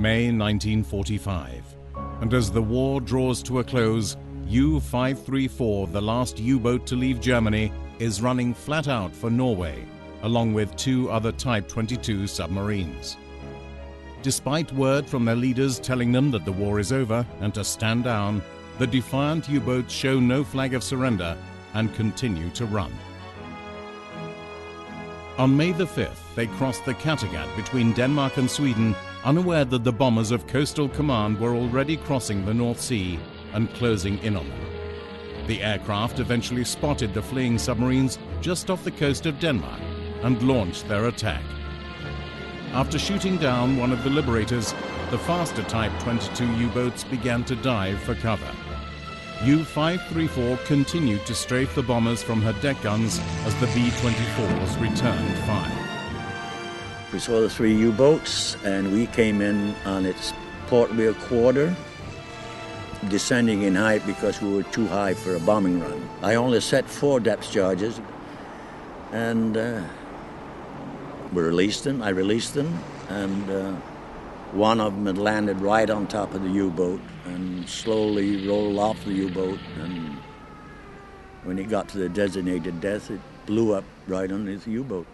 May 1945, and as the war draws to a close, U534, the last U-boat to leave Germany, is running flat out for Norway, along with 2 other Type 22 submarines. Despite word from their leaders telling them that the war is over and to stand down, the defiant U-boats show no flag of surrender and continue to run. On May the 5th, they crossed the Kattegat between Denmark and Sweden, unaware that the bombers of Coastal Command were already crossing the North Sea and closing in on them. The aircraft eventually spotted the fleeing submarines just off the coast of Denmark and launched their attack. After shooting down one of the liberators, the faster Type 22 U-boats began to dive for cover. U534 continued to strafe the bombers from her deck guns as the B-24s returned fire. We saw the 3 U-boats and we came in on its port rear quarter, descending in height because we were too high for a bombing run. I only set 4 depth charges and we released them. I released them, and one of them had landed right on top of the U-boat and slowly rolled off the U-boat, and when it got to the designated death, it blew up right underneath the U-boat.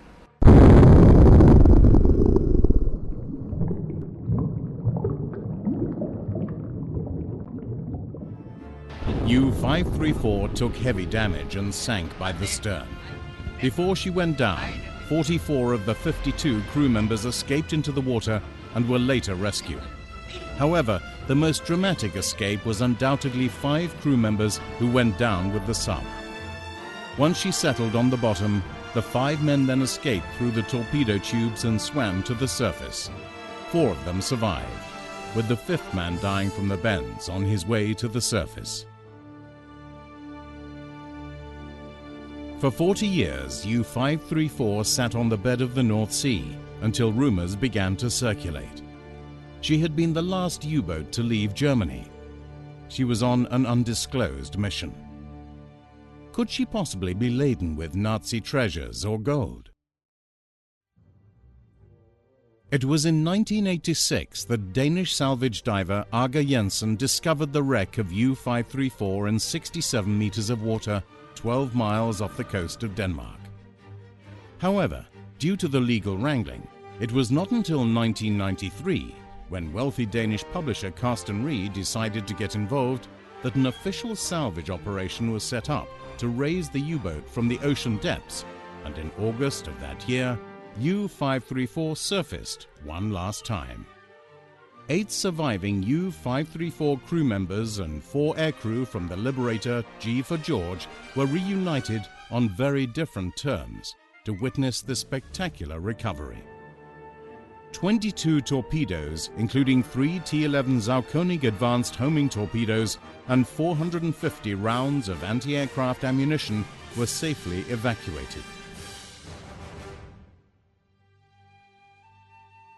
U534 took heavy damage and sank by the stern. Before she went down, 44 of the 52 crew members escaped into the water and were later rescued. However, the most dramatic escape was undoubtedly 5 crew members who went down with the sub. Once she settled on the bottom, the 5 men then escaped through the torpedo tubes and swam to the surface. 4 of them survived, with the 5th man dying from the bends on his way to the surface. For 40 years, U534 sat on the bed of the North Sea until rumors began to circulate. She had been the last U-boat to leave Germany. She was on an undisclosed mission. Could she possibly be laden with Nazi treasures or gold? It was in 1986 that Danish salvage diver Aga Jensen discovered the wreck of U534 in 67 meters of water 12 miles off the coast of Denmark. However, due to the legal wrangling, it was not until 1993, when wealthy Danish publisher Carsten Reed decided to get involved, that an official salvage operation was set up to raise the U-boat from the ocean depths, and in August of that year, U534 surfaced one last time. 8 surviving U534 crew members and 4 aircrew from the Liberator G for George were reunited on very different terms to witness the spectacular recovery. 22 torpedoes, including 3 T-11 Saukönig advanced homing torpedoes and 450 rounds of anti-aircraft ammunition, were safely evacuated.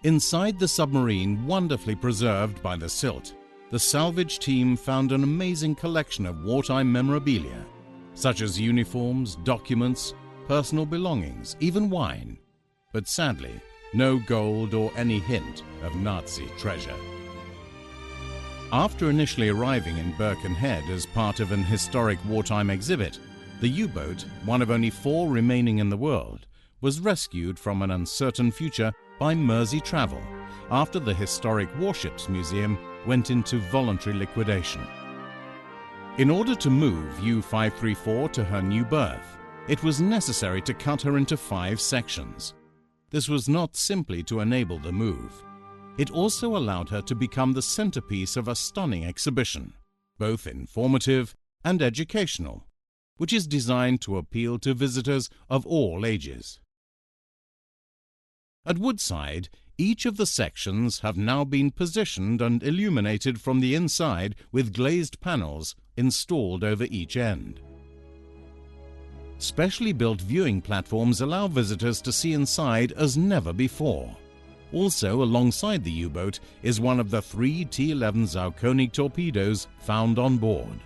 Inside the submarine, wonderfully preserved by the silt, the salvage team found an amazing collection of wartime memorabilia, such as uniforms, documents, personal belongings, even wine, but sadly, no gold or any hint of Nazi treasure. After initially arriving in Birkenhead as part of an historic wartime exhibit, the U-boat, one of only 4 remaining in the world, was rescued from an uncertain future by Merseytravel after the historic Warships Museum went into voluntary liquidation. In order to move U534 to her new berth, it was necessary to cut her into 5 sections. This was not simply to enable the move. It also allowed her to become the centerpiece of a stunning exhibition, both informative and educational, which is designed to appeal to visitors of all ages. At Woodside, each of the sections have now been positioned and illuminated from the inside with glazed panels installed over each end. Specially built viewing platforms allow visitors to see inside as never before. Also alongside the U-boat is one of the 3 T-11 Saukönig torpedoes found on board.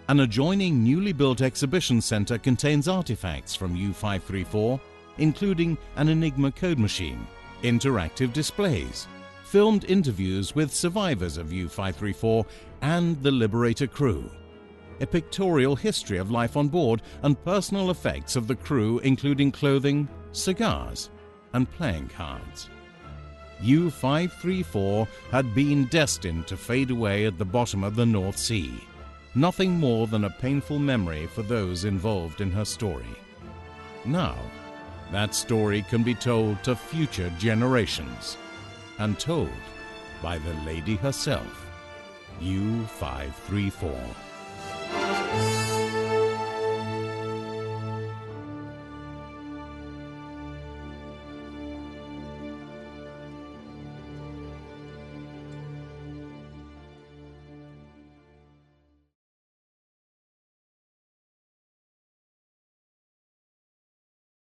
An adjoining newly built exhibition center contains artifacts from U534, including an Enigma code machine, interactive displays, filmed interviews with survivors of U534 and the Liberator crew, a pictorial history of life on board and personal effects of the crew, including clothing, cigars, and playing cards. U534 had been destined to fade away at the bottom of the North Sea, nothing more than a painful memory for those involved in her story. Now, that story can be told to future generations, and told by the lady herself, U534.